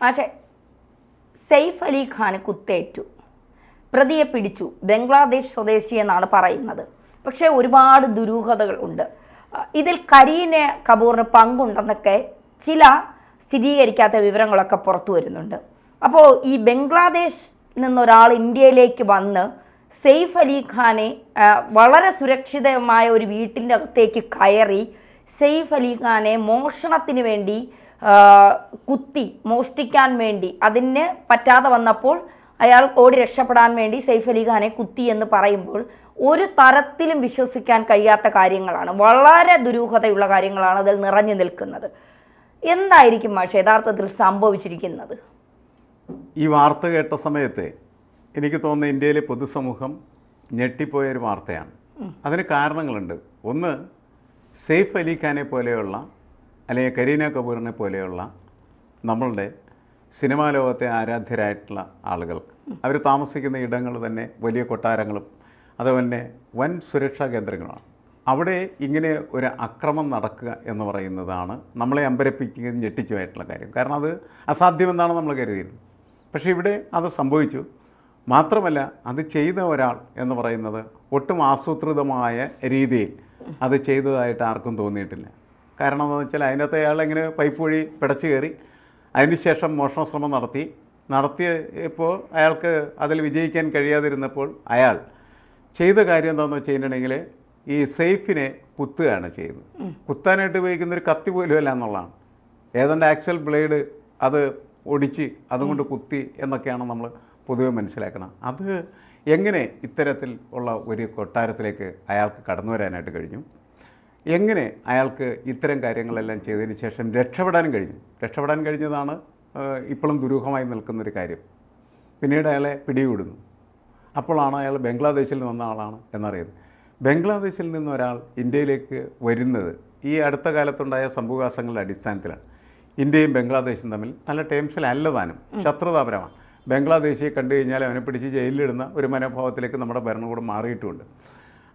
പക്ഷേ സെയ്ഫ് അലി ഖാന് കുത്തേറ്റു, പ്രതിയെ പിടിച്ചു, ബംഗ്ലാദേശ് സ്വദേശി എന്നാണ് പറയുന്നത്. പക്ഷേ ഒരുപാട് ദുരൂഹതകൾ ഉണ്ട്. ഇതിൽ കരീന കപൂറിന് പങ്കുണ്ടെന്നൊക്കെ ചില സ്ഥിരീകരിക്കാത്ത വിവരങ്ങളൊക്കെ പുറത്തു വരുന്നുണ്ട്. അപ്പോൾ ഈ ബംഗ്ലാദേശിൽ നിന്നൊരാൾ ഇന്ത്യയിലേക്ക് വന്ന് സെയ്ഫ് അലി ഖാനെ വളരെ സുരക്ഷിതമായ ഒരു വീട്ടിൻ്റെ അകത്തേക്ക് കയറി സെയ്ഫ് അലി ഖാനെ മോഷണത്തിന് വേണ്ടി കുത്തി, മോഷ്ടിക്കാൻ വേണ്ടി, അതിന് പറ്റാതെ വന്നപ്പോൾ അയാൾ ഓടി രക്ഷപ്പെടാൻ വേണ്ടി സെയ്ഫ് അലി ഖാനെ കുത്തി എന്ന് പറയുമ്പോൾ ഒരു തരത്തിലും വിശ്വസിക്കാൻ കഴിയാത്ത കാര്യങ്ങളാണ്, വളരെ ദുരൂഹതയുള്ള കാര്യങ്ങളാണ് അതിൽ നിറഞ്ഞു നിൽക്കുന്നത്. എന്തായിരിക്കും മാഷെ യഥാർത്ഥത്തിൽ സംഭവിച്ചിരിക്കുന്നത്? ഈ വാർത്ത കേട്ട സമയത്ത് എനിക്ക് തോന്നുന്നു ഇന്ത്യയിലെ പൊതുസമൂഹം ഞെട്ടിപ്പോയൊരു വാർത്തയാണ്. അതിന് കാരണങ്ങളുണ്ട്. ഒന്ന്, സെയ്ഫ് അലി ഖാനെ പോലെയുള്ള അല്ലെങ്കിൽ കരീന കപൂറിനെ പോലെയുള്ള നമ്മളുടെ സിനിമാ ലോകത്തെ ആരാധ്യരായിട്ടുള്ള ആളുകൾക്ക് അവർ താമസിക്കുന്ന ഇടങ്ങൾ തന്നെ വലിയ കൊട്ടാരങ്ങളും അതുപോലെ വൻ സുരക്ഷാ കേന്ദ്രങ്ങളാണ്. അവിടെ ഇങ്ങനെ ഒരു അക്രമം നടക്കുക എന്ന് പറയുന്നതാണ് നമ്മളെ അമ്പരപ്പിക്കുകയും ഞെട്ടിച്ചുമായിട്ടുള്ള കാര്യം. കാരണം അത് അസാധ്യമെന്നാണ് നമ്മൾ കരുതിയിരുന്നത്. പക്ഷേ ഇവിടെ അത് സംഭവിച്ചു. മാത്രമല്ല അത് ചെയ്ത ഒരാൾ എന്ന് പറയുന്നത് ഒട്ടും ആസൂത്രിതമായ രീതിയിൽ അത് ചെയ്തതായിട്ട് ആർക്കും തോന്നിയിട്ടില്ല. കാരണം എന്താണെന്ന് വെച്ചാൽ അതിനകത്ത് അയാൾ ഇങ്ങനെ പൈപ്പ് വഴി പിടച്ചു കയറി അതിനുശേഷം മോഷണശ്രമം നടത്തിയപ്പോൾ അയാൾക്ക് അതിൽ വിജയിക്കാൻ കഴിയാതിരുന്നപ്പോൾ അയാൾ ചെയ്ത കാര്യം എന്താണെന്ന് വെച്ചിട്ടുണ്ടെങ്കിൽ ഈ സെയ്ഫിനെ കുത്തുകയാണ് ചെയ്യുന്നത്. കുത്താനായിട്ട് ഉപയോഗിക്കുന്നൊരു കത്തി പോലും അല്ല എന്നുള്ളതാണ്. ഏതാണ്ട് ആക്സൽ ബ്ലേഡ് അത് ഒടിച്ച് അതുകൊണ്ട് കുത്തി എന്നൊക്കെയാണ് നമ്മൾ പൊതുവെ മനസ്സിലാക്കണം. അത് എങ്ങനെ ഇത്തരത്തിൽ ഉള്ള ഒരു കൊട്ടാരത്തിലേക്ക് അയാൾക്ക് കടന്നു വരാനായിട്ട് കഴിഞ്ഞു? എങ്ങനെ അയാൾക്ക് ഇത്തരം കാര്യങ്ങളെല്ലാം ചെയ്തതിന് ശേഷം രക്ഷപ്പെടാൻ കഴിഞ്ഞതാണ് ഇപ്പോഴും ദുരൂഹമായി നിൽക്കുന്നൊരു കാര്യം. പിന്നീട് അയാളെ പിടികൂടുന്നു. അപ്പോഴാണ് അയാൾ ബംഗ്ലാദേശിൽ വന്ന ആളാണ് എന്നറിയുന്നത്. ബംഗ്ലാദേശിൽ നിന്ന് ഒരാൾ ഇന്ത്യയിലേക്ക് വരുന്നത് ഈ അടുത്ത കാലത്തുണ്ടായ സംഭവവികാസങ്ങളുടെ അടിസ്ഥാനത്തിലാണ്. ഇന്ത്യയും ബംഗ്ലാദേശും തമ്മിൽ നല്ല ടേംസിലല്ല താനും, ശത്രുതാപരമാണ്. ബംഗ്ലാദേശിയെ കണ്ടു കഴിഞ്ഞാൽ അവനെ പിടിച്ച് ജയിലിലിടുന്ന ഒരു മനോഭാവത്തിലേക്ക് നമ്മുടെ ഭരണകൂടം മാറിയിട്ടുമുണ്ട്.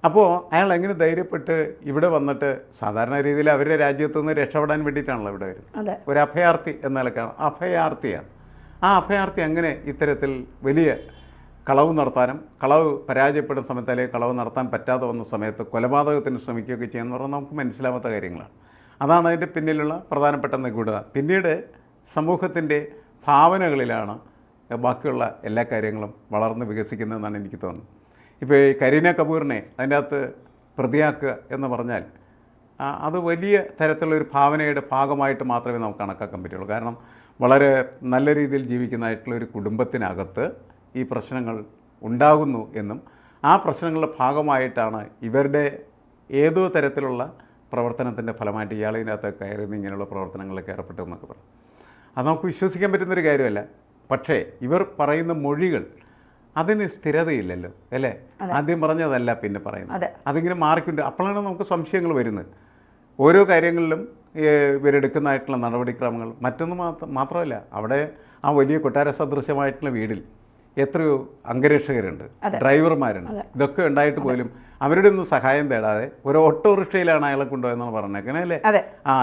അപ്പോൾ അയാൾ എങ്ങനെ ധൈര്യപ്പെട്ട് ഇവിടെ വന്നിട്ട്, സാധാരണ രീതിയിൽ അവരുടെ രാജ്യത്തു നിന്ന് രക്ഷപ്പെടാൻ വേണ്ടിയിട്ടാണല്ലോ ഇവിടെ വരുന്നത്. ഒരു അഭയാർത്ഥി എന്ന നിലക്കാണ്, അഭയാർത്ഥിയാണ്. ആ അഭയാർത്ഥി അങ്ങനെ ഇത്തരത്തിൽ വലിയ കളവ് നടത്താനും, കളവ് പരാജയപ്പെടുന്ന സമയത്ത് അല്ലെങ്കിൽ കളവ് നടത്താൻ പറ്റാതെ വന്ന സമയത്ത് കൊലപാതകത്തിന് ശ്രമിക്കുകയൊക്കെ ചെയ്യാന്ന് പറഞ്ഞാൽ നമുക്ക് മനസ്സിലാവാത്ത കാര്യങ്ങളാണ്. അതാണ് അതിൻ്റെ പിന്നിലുള്ള പ്രധാനപ്പെട്ട നിഗൂഢത. പിന്നീട് സമൂഹത്തിൻ്റെ ഭാവനകളിലാണ് ബാക്കിയുള്ള എല്ലാ കാര്യങ്ങളും വളർന്ന് വികസിക്കുന്നതെന്നാണ് എനിക്ക് തോന്നുന്നത്. ഇപ്പോൾ ഈ കരീന കപൂറിനെ അതിൻ്റെ അകത്ത് പ്രതിയാക്കുക എന്ന് പറഞ്ഞാൽ അത് വലിയ തരത്തിലുള്ളൊരു ഭാവനയുടെ ഭാഗമായിട്ട് മാത്രമേ നമുക്ക് കണക്കാക്കാൻ പറ്റുള്ളൂ. കാരണം വളരെ നല്ല രീതിയിൽ ജീവിക്കുന്നതായിട്ടുള്ള ഒരു കുടുംബത്തിനകത്ത് ഈ പ്രശ്നങ്ങൾ ഉണ്ടാകുന്നു എന്നും ആ പ്രശ്നങ്ങളുടെ ഭാഗമായിട്ടാണ് ഇവരുടെ ഏതോ തരത്തിലുള്ള പ്രവർത്തനത്തിൻ്റെ ഫലമായിട്ട് ഇയാളിനകത്ത് കയറി ഇങ്ങനെയുള്ള പ്രവർത്തനങ്ങളിലേക്ക് ഏർപ്പെട്ടു എന്നൊക്കെ പറയും. അത് നമുക്ക് വിശ്വസിക്കാൻ പറ്റുന്നൊരു കാര്യമല്ല. പക്ഷേ ഇവർ പറയുന്ന മൊഴികൾ അതിന് സ്ഥിരതയില്ലല്ലോ, അല്ലേ? ആദ്യം പറഞ്ഞതല്ല പിന്നെ പറയുന്നത്, അതിങ്ങനെ മാറിക്കൊണ്ട് അപ്പോഴാണ് നമുക്ക് സംശയങ്ങൾ വരുന്നത്. ഓരോ കാര്യങ്ങളിലും ഇവരെടുക്കുന്നതായിട്ടുള്ള നടപടിക്രമങ്ങൾ. മറ്റൊന്ന് മാത്രമല്ല, അവിടെ ആ വലിയ കൊട്ടാര സദൃശമായിട്ടുള്ള വീടിൽ എത്രയോ അംഗരക്ഷകരുണ്ട്, ഡ്രൈവർമാരുണ്ട്. ഇതൊക്കെ ഉണ്ടായിട്ട് പോലും അവരുടെ ഒന്നും സഹായം തേടാതെ ഒരു ഓട്ടോറിക്ഷയിലാണ് അയാളെ കൊണ്ടുപോയെന്നാണ് പറഞ്ഞേക്കണേ, അല്ലേ?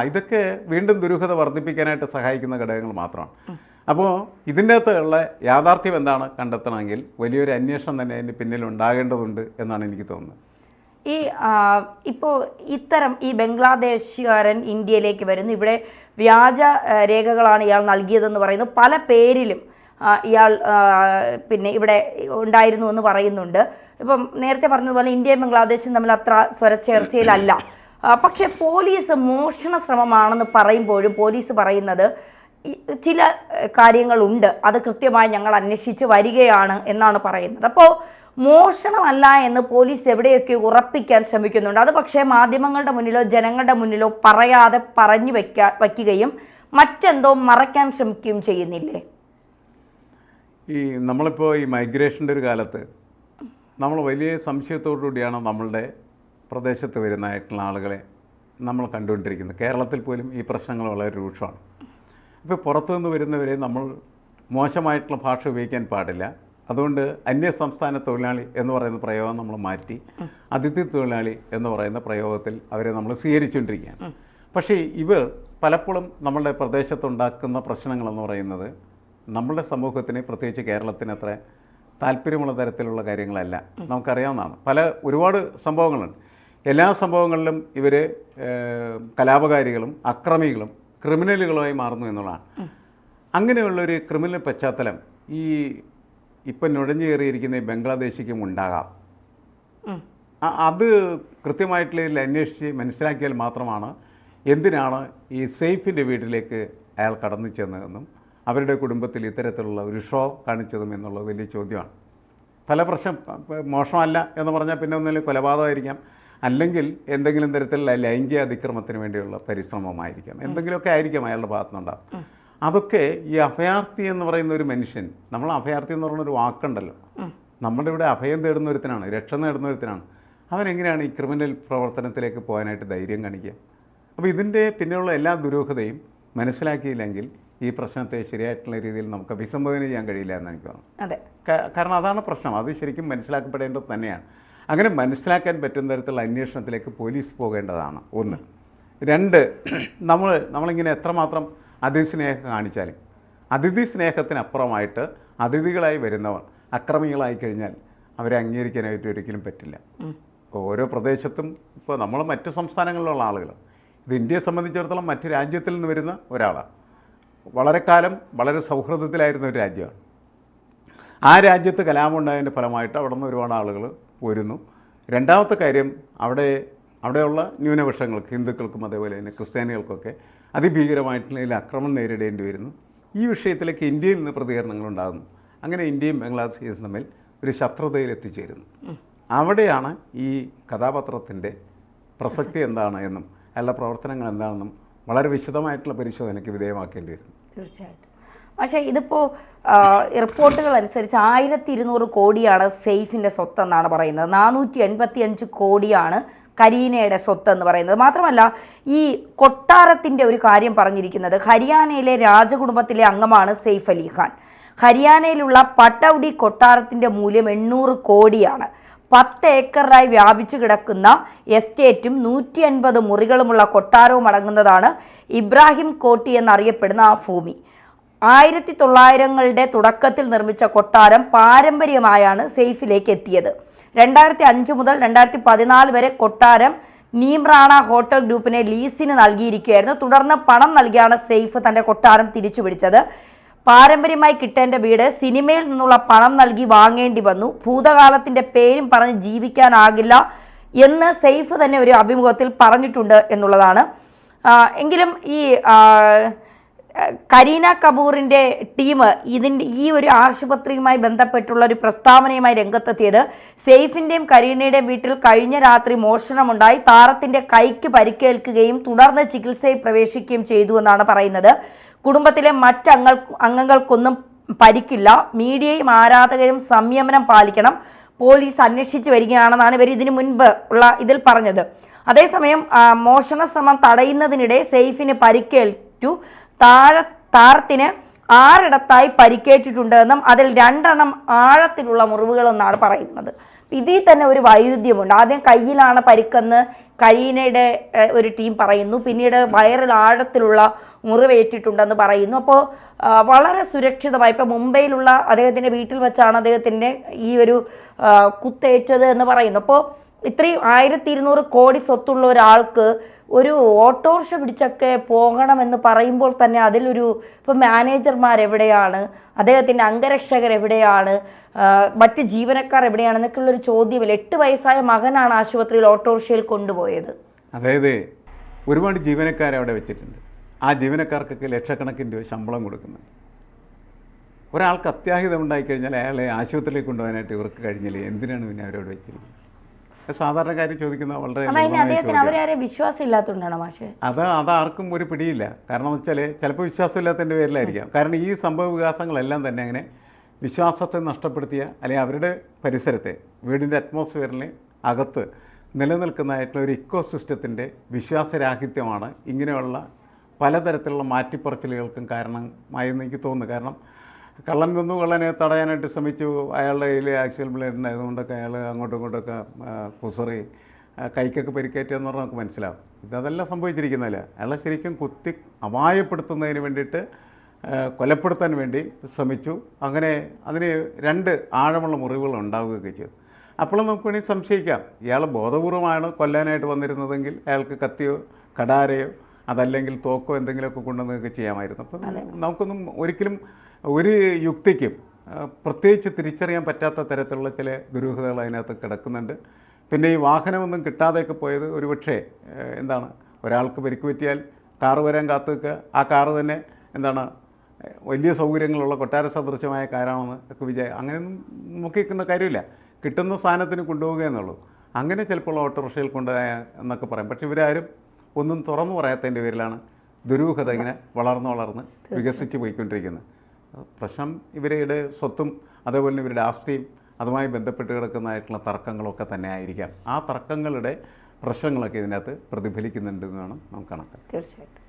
ഇതൊക്കെ വീണ്ടും ദുരൂഹത വർദ്ധിപ്പിക്കാനായിട്ട് സഹായിക്കുന്ന ഘടകങ്ങൾ മാത്രമാണ്. അപ്പോൾ ഇതിൻ്റെ അകത്തുള്ള യാഥാർത്ഥ്യം എന്താണ് കണ്ടെത്തണമെങ്കിൽ വലിയൊരു അന്വേഷണം തന്നെ അതിന് പിന്നിൽ ഉണ്ടാകേണ്ടതുണ്ട് എന്നാണ് എനിക്ക് തോന്നുന്നത്. ഇപ്പോൾ ഇത്തരം ഈ ബംഗ്ലാദേശുകാരൻ ഇന്ത്യയിലേക്ക് വരുന്നു, ഇവിടെ വ്യാജ രേഖകളാണ് ഇയാൾ നൽകിയതെന്ന് പറയുന്നു. പല പേരിലും ഇയാൾ പിന്നെ ഇവിടെ ഉണ്ടായിരുന്നു എന്ന് പറയുന്നുണ്ട്. ഇപ്പം നേരത്തെ പറഞ്ഞതുപോലെ ഇന്ത്യയും ബംഗ്ലാദേശും തമ്മിൽ അത്ര സ്വരച്ചേർച്ചയിലല്ല. പക്ഷേ പോലീസ് മോഷണ ശ്രമമാണെന്ന് പറയുമ്പോഴും പോലീസ് പറയുന്നത് ചില കാര്യങ്ങളുണ്ട്, അത് കൃത്യമായി ഞങ്ങൾ അന്വേഷിച്ച് വരികയാണ് എന്നാണ് പറയുന്നത്. അപ്പോൾ മോഷണമല്ല എന്ന് പോലീസ് എവിടെയൊക്കെ ഉറപ്പിക്കാൻ ശ്രമിക്കുന്നുണ്ട്. അത് പക്ഷേ മാധ്യമങ്ങളുടെ മുന്നിലോ ജനങ്ങളുടെ മുന്നിലോ പറയാതെ പറഞ്ഞു വയ്ക്കുകയും മറ്റെന്തോ മറയ്ക്കാൻ ശ്രമിക്കുകയും ചെയ്യുന്നില്ലേ? നമ്മളിപ്പോൾ ഈ മൈഗ്രേഷൻ്റെ ഒരു കാലത്ത് നമ്മൾ വലിയ സംശയത്തോടു കൂടിയാണ് നമ്മളുടെ പ്രദേശത്ത് വരുന്നതായിട്ടുള്ള ആളുകളെ നമ്മൾ കണ്ടുകൊണ്ടിരിക്കുന്നത്. കേരളത്തിൽ പോലും ഈ പ്രശ്നങ്ങൾ വളരെ രൂക്ഷമാണ്. ഇപ്പോൾ പുറത്തുനിന്ന് വരുന്നവരെ നമ്മൾ മോശമായിട്ടുള്ള ഭാഷ ഉപയോഗിക്കാൻ പാടില്ല. അതുകൊണ്ട് അന്യ സംസ്ഥാന തൊഴിലാളി എന്ന് പറയുന്ന പ്രയോഗം നമ്മൾ മാറ്റി അതിഥി തൊഴിലാളി എന്ന് പറയുന്ന പ്രയോഗത്തിൽ അവരെ നമ്മൾ സ്വീകരിച്ചുകൊണ്ടിരിക്കുകയാണ്. പക്ഷേ ഇവർ പലപ്പോഴും നമ്മളുടെ പ്രദേശത്തുണ്ടാക്കുന്ന പ്രശ്നങ്ങളെന്ന് പറയുന്നത് നമ്മളുടെ സമൂഹത്തിന്, പ്രത്യേകിച്ച് കേരളത്തിന് അത്ര താല്പര്യമുള്ള തരത്തിലുള്ള കാര്യങ്ങളല്ല. നമുക്കറിയാവുന്നതാണ്. ഒരുപാട് സംഭവങ്ങളുണ്ട്. എല്ലാ സംഭവങ്ങളിലും ഇവർ കലാപകാരികളും അക്രമികളും ക്രിമിനലുകളുമായി മാറുന്നു എന്നുള്ളതാണ്. അങ്ങനെയുള്ളൊരു ക്രിമിനൽ പശ്ചാത്തലം ഇപ്പം നുഴഞ്ഞു കയറിയിരിക്കുന്ന ഈ ബംഗ്ലാദേശിക്കും ഉണ്ടാകാം. അത് കൃത്യമായിട്ടുള്ള അന്വേഷിച്ച് മനസ്സിലാക്കിയാൽ മാത്രമാണ് എന്തിനാണ് ഈ സെയ്ഫിൻ്റെ വീട്ടിലേക്ക് അയാൾ കടന്നു ചെന്നതെന്നും അവരുടെ കുടുംബത്തിൽ ഇത്തരത്തിലുള്ള ഒരു ഷോ കാണിച്ചതും എന്നുള്ളത് വലിയ ചോദ്യമാണ്. പല പ്രശ്നം മോശമല്ല എന്ന് പറഞ്ഞാൽ പിന്നെ ഒന്നിലും കൊലപാതകമായിരിക്കാം, അല്ലെങ്കിൽ എന്തെങ്കിലും തരത്തിലുള്ള ലൈംഗിക അതിക്രമത്തിന് വേണ്ടിയുള്ള പരിശ്രമമായിരിക്കാം, എന്തെങ്കിലുമൊക്കെ ആയിരിക്കാം അയാളുടെ ഭാഗത്തുനിന്നുണ്ടാകും. അതൊക്കെ ഈ അഭയാർത്ഥി എന്ന് പറയുന്ന ഒരു മനുഷ്യൻ, നമ്മൾ അഭയാർത്ഥി എന്ന് പറയുന്നൊരു വാക്കുണ്ടല്ലോ, നമ്മുടെ ഇവിടെ അഭയം തേടുന്ന ഒരുത്തനാണ്, രക്ഷ നേടുന്ന ഒരുത്തനാണ്. അവനെങ്ങനെയാണ് ഈ ക്രിമിനൽ പ്രവർത്തനത്തിലേക്ക് പോകാനായിട്ട് ധൈര്യം കാണിക്കുക? അപ്പോൾ ഇതിൻ്റെ പിന്നെയുള്ള എല്ലാ ദുരൂഹതയും മനസ്സിലാക്കിയില്ലെങ്കിൽ ഈ പ്രശ്നത്തെ ശരിയായിട്ടുള്ള രീതിയിൽ നമുക്ക് അഭിസംബോധന ചെയ്യാൻ കഴിയില്ല എന്ന് എനിക്ക് തോന്നുന്നു. കാരണം അതാണ് പ്രശ്നം. അത് ശരിക്കും മനസ്സിലാക്കപ്പെടേണ്ടത് തന്നെയാണ്. അങ്ങനെ മനസ്സിലാക്കാൻ പറ്റുന്ന തരത്തിലുള്ള അന്വേഷണത്തിലേക്ക് പോലീസ് പോകേണ്ടതാണ്. ഒന്ന്. രണ്ട്, നമ്മളിങ്ങനെ എത്രമാത്രം അതിഥി സ്നേഹം കാണിച്ചാലും അതിഥി സ്നേഹത്തിനപ്പുറമായിട്ട് അതിഥികളായി വരുന്നവർ അക്രമികളായി കഴിഞ്ഞാൽ അവരെ അംഗീകരിക്കാനായിട്ട് ഒരിക്കലും പറ്റില്ല. ഓരോ പ്രദേശത്തും ഇപ്പോൾ നമ്മൾ മറ്റ് സംസ്ഥാനങ്ങളിലുള്ള ആളുകൾ, ഇത് ഇന്ത്യയെ സംബന്ധിച്ചിടത്തോളം മറ്റ് രാജ്യത്തിൽ നിന്ന് വരുന്ന ഒരാളാണ്. വളരെ കാലം വളരെ സൗഹൃദത്തിലായിരുന്ന ഒരു രാജ്യമാണ്. ആ രാജ്യത്ത് കലാപമുണ്ടായതിൻ്റെ ഫലമായിട്ട് അവിടെ നിന്ന് ഒരുപാട് ആളുകൾ പോരുന്നു. രണ്ടാമത്തെ കാര്യം, അവിടെയുള്ള ന്യൂനപക്ഷങ്ങൾക്ക്, ഹിന്ദുക്കൾക്കും അതേപോലെ തന്നെ ക്രിസ്ത്യാനികൾക്കൊക്കെ അതിഭീകരമായിട്ടുള്ള ആക്രമണം നേരിടേണ്ടി വരുന്നു. ഈ വിഷയത്തിലേക്ക് ഇന്ത്യയിൽ നിന്ന് പ്രതികരണങ്ങളുണ്ടാകുന്നു. അങ്ങനെ ഇന്ത്യയും ബംഗ്ലാദേശും തമ്മിൽ ഒരു ശത്രുതയിൽ എത്തിച്ചേരുന്നു. അവിടെയാണ് ഈ കഥാപാത്രത്തിൻ്റെ പ്രസക്തി എന്താണ് എന്നും അയാളുടെ പ്രവർത്തനങ്ങൾ എന്താണെന്നും വളരെ വിശദമായിട്ടുള്ള പരിശോധനയ്ക്ക് വിധേയമാക്കേണ്ടി വരുന്നു. തീർച്ചയായിട്ടും. പക്ഷേ ഇതിപ്പോൾ റിപ്പോർട്ടുകൾ അനുസരിച്ച് 1200 കോടിയാണ് സെയ്ഫിൻ്റെ സ്വത്തെന്നാണ് പറയുന്നത്. 485 കോടിയാണ് കരീനയുടെ സ്വത്ത് എന്ന് പറയുന്നത്. മാത്രമല്ല ഈ കൊട്ടാരത്തിൻ്റെ ഒരു കാര്യം പറഞ്ഞിരിക്കുന്നത്, ഹരിയാനയിലെ രാജകുടുംബത്തിലെ അംഗമാണ് സെയ്ഫ് അലി ഖാൻ. ഹരിയാനയിലുള്ള പട്ടൗഡി കൊട്ടാരത്തിൻ്റെ മൂല്യം 800 കോടിയാണ്. 10 ഏക്കറായി വ്യാപിച്ചു കിടക്കുന്ന എസ്റ്റേറ്റും 150 മുറികളുമുള്ള കൊട്ടാരവും അടങ്ങുന്നതാണ് ഇബ്രാഹിം കോട്ടി എന്നറിയപ്പെടുന്ന ആ ഭൂമി. 1900കളുടെ തുടക്കത്തിൽ നിർമ്മിച്ച കൊട്ടാരം പാരമ്പര്യമായാണ് സെയ്ഫിലേക്ക് എത്തിയത്. 2005 മുതൽ 2014 വരെ കൊട്ടാരം നീംറാണ ഹോട്ടൽ ഗ്രൂപ്പിനെ ലീസിന് നൽകിയിരിക്കുകയായിരുന്നു. തുടർന്ന് പണം നൽകിയാണ് സെയ്ഫ് തൻ്റെ കൊട്ടാരം തിരിച്ചു പിടിച്ചത്. പാരമ്പര്യമായി കിട്ടേണ്ട വീട് സിനിമയിൽ നിന്നുള്ള പണം നൽകി വാങ്ങേണ്ടി വന്നു. ഭൂതകാലത്തിൻ്റെ പേരും പറഞ്ഞ് ജീവിക്കാനാകില്ല എന്ന് സെയ്ഫ് തന്നെ ഒരു അഭിമുഖത്തിൽ പറഞ്ഞിട്ടുണ്ട് എന്നുള്ളതാണ്. എങ്കിലും ഈ കരീന കപൂറിൻ്റെ ടീം ഈ ഒരു ആശുപത്രിയുമായി ബന്ധപ്പെട്ടുള്ള ഒരു പ്രസ്താവനയുമായി രംഗത്തെത്തിയത്, സെയ്ഫിൻ്റെയും കരീനയുടെയും വീട്ടിൽ കഴിഞ്ഞ രാത്രി മോഷണമുണ്ടായി, താരത്തിൻ്റെ കൈക്ക് പരിക്കേൽക്കുകയും തുടർന്ന് ചികിത്സയിൽ പ്രവേശിക്കുകയും ചെയ്തു എന്നാണ് പറയുന്നത്. കുടുംബത്തിലെ അംഗങ്ങൾക്കൊന്നും പരിക്കില്ല. മീഡിയയും ആരാധകരും സംയമനം പാലിക്കണം. പോലീസ് അന്വേഷിച്ച് വരികയാണെന്നാണ് ഇവർ ഇതിനു മുൻപ് ഉള്ള ഇതിൽ പറഞ്ഞത്. അതേസമയം മോഷണ ശ്രമം തടയുന്നതിനിടെ സെയ്ഫിന് പരിക്കേറ്റു. താരത്തിന് 6 ഇടത്തായി പരിക്കേറ്റിട്ടുണ്ട് എന്നും അതിൽ 2 ആഴത്തിലുള്ള മുറിവുകളെന്നാണ് പറയുന്നത്. ഇതിൽ തന്നെ ഒരു വൈരുദ്ധ്യമുണ്ട്. ആദ്യം കയ്യിലാണ് പരിക്കെന്ന് കരീനയുടെ ഒരു ടീം പറയുന്നു, പിന്നീട് വയറിൽ ആഴത്തിലുള്ള മുറിവേറ്റിട്ടുണ്ടെന്ന് പറയുന്നു. അപ്പോൾ വളരെ സുരക്ഷിതമായി, ഇപ്പോൾ മുംബൈയിലുള്ള അദ്ദേഹത്തിൻ്റെ വീട്ടിൽ വെച്ചാണ് അദ്ദേഹത്തിൻ്റെ ഈ ഒരു കുത്തേറ്റത് എന്ന് പറയുന്നു. അപ്പോൾ ഇത്രയും 1200 കോടി സ്വത്തുള്ള ഒരാൾക്ക് ഒരു ഓട്ടോറിക്ഷ പിടിച്ചൊക്കെ പോകണമെന്ന് പറയുമ്പോൾ തന്നെ അതിലൊരു, ഇപ്പോൾ മാനേജർമാരെവിടെയാണ്, അദ്ദേഹത്തിൻ്റെ അംഗരക്ഷകരെവിടെയാണ്, മറ്റ് ജീവനക്കാർ എവിടെയാണെന്നൊക്കെയുള്ളൊരു ചോദ്യമില്ല. 8 വയസ്സായ മകനാണ് ആശുപത്രിയിൽ ഓട്ടോറിക്ഷയിൽ കൊണ്ടുപോയത്. അതായത് ഒരുപാട് ജീവനക്കാരെ അവിടെ വെച്ചിട്ടുണ്ട്. ആ ജീവനക്കാർക്കൊക്കെ ലക്ഷക്കണക്കിന് രൂപ ശമ്പളം കൊടുക്കുന്നുണ്ട്. ഒരാൾക്ക് അത്യാഹിതം ഉണ്ടായിക്കഴിഞ്ഞാൽ അയാളെ ആശുപത്രിയിലേക്ക് കൊണ്ടുപോകാനായിട്ട് ഇവർക്ക് കഴിഞ്ഞില്ലേ, എന്തിനാണ് പിന്നെ അവരോട് വെച്ചിരിക്കുന്നത്? സാധാരണക്കാർ ചോദിക്കുന്ന വളരെ വിശ്വാസമില്ലാത്തതുകൊണ്ടാണ് പക്ഷേ അതാർക്കും ഒരു പിടിയില്ല. കാരണം എന്ന് വെച്ചാൽ ചിലപ്പോൾ വിശ്വാസമില്ലാത്തതിൻ്റെ പേരിലായിരിക്കാം. കാരണം ഈ സംഭവ വികാസങ്ങളെല്ലാം തന്നെ അങ്ങനെ വിശ്വാസത്തെ നഷ്ടപ്പെടുത്തിയ, അല്ലെങ്കിൽ അവരുടെ പരിസരത്തെ, വീടിൻ്റെ അറ്റ്മോസ്ഫിയറിന് അകത്ത് നിലനിൽക്കുന്നതായിട്ടുള്ള ഒരു ഇക്കോ സിസ്റ്റത്തിൻ്റെ വിശ്വാസരാഹിത്യമാണ് ഇങ്ങനെയുള്ള പലതരത്തിലുള്ള മാറ്റിപ്പറച്ചിലുകൾക്കും കാരണമായെന്ന് എനിക്ക് തോന്നുന്നു. കാരണം കള്ളൻ കൊന്നു, കള്ളനെ തടയാനായിട്ട് ശ്രമിച്ചു, അയാളുടെ കയ്യിൽ ആക്ച്വൽ ബ്ലേഡ് ഉണ്ടായതുകൊണ്ടൊക്കെ അയാൾ അങ്ങോട്ടും ഇങ്ങോട്ടൊക്കെ കുസറി കൈക്കൊക്കെ പരിക്കേറ്റെന്ന് പറഞ്ഞാൽ നമുക്ക് മനസ്സിലാവും. ഇതെല്ലാം സംഭവിച്ചിരിക്കുന്നില്ല. അയാളെ ശരിക്കും കുത്തി അപായപ്പെടുത്തുന്നതിന് വേണ്ടിയിട്ട് കൊലപ്പെടുത്താൻ വേണ്ടി ശ്രമിച്ചു. അങ്ങനെ അതിന് 2 ആഴമുള്ള മുറിവുകൾ ഉണ്ടാവുകയൊക്കെ ചെയ്തു. അപ്പോഴും നമുക്ക് വേണമെങ്കിൽ സംശയിക്കാം, ഇയാൾ ബോധപൂർവമാണ് കൊല്ലാനായിട്ട് വന്നിരുന്നതെങ്കിൽ അയാൾക്ക് കത്തിയോ കടാരയോ അതല്ലെങ്കിൽ തോക്കോ എന്തെങ്കിലുമൊക്കെ കൊണ്ടുവന്നൊക്കെ ചെയ്യാമായിരുന്നു. അപ്പം നമുക്കൊന്നും ഒരിക്കലും ഒരു യുക്തിക്കും പ്രത്യേകിച്ച് തിരിച്ചറിയാൻ പറ്റാത്ത തരത്തിലുള്ള ചില ദുരൂഹതകൾ അതിനകത്ത് കിടക്കുന്നുണ്ട്. പിന്നെ ഈ വാഹനമൊന്നും കിട്ടാതെയൊക്കെ പോയത് ഒരുപക്ഷെ എന്താണ്, ഒരാൾക്ക് പരിക്ക് പറ്റിയാൽ കാറ് വരാൻ കാത്തു നിൽക്കുക, ആ കാറ് തന്നെ എന്താണ് വലിയ സൗകര്യങ്ങളുള്ള കൊട്ടാര സദൃശമായ കാറാണെന്ന് ഒക്കെ അങ്ങനെയൊന്നും നോക്കിക്കുന്ന കാര്യമില്ല. കിട്ടുന്ന സാധനത്തിന് കൊണ്ടുപോവുക എന്നുള്ളൂ. അങ്ങനെ ചിലപ്പോൾ ഓട്ടോറിക്ഷയിൽ കൊണ്ടുപോയ എന്നൊക്കെ പറയാം. പക്ഷേ ഇവരാരും ഒന്നും തുറന്നു പറയാത്തതിൻ്റെ പേരിലാണ് ദുരൂഹത ഇങ്ങനെ വളർന്ന് വികസിച്ച് പോയിക്കൊണ്ടിരിക്കുന്നത്. പ്രശ്നം ഇവരുടെ സ്വത്തും അതേപോലെ ഇവരുടെ ആസ്തിയും അതുമായി ബന്ധപ്പെട്ട് കിടക്കുന്നതായിട്ടുള്ള തർക്കങ്ങളൊക്കെ തന്നെ ആയിരിക്കാം. ആ തർക്കങ്ങളുടെ പ്രശ്നങ്ങളൊക്കെ ഇതിനകത്ത് പ്രതിഫലിക്കുന്നുണ്ടെന്ന് വേണം നമുക്ക് കണക്കാക്കാം. തീർച്ചയായിട്ടും.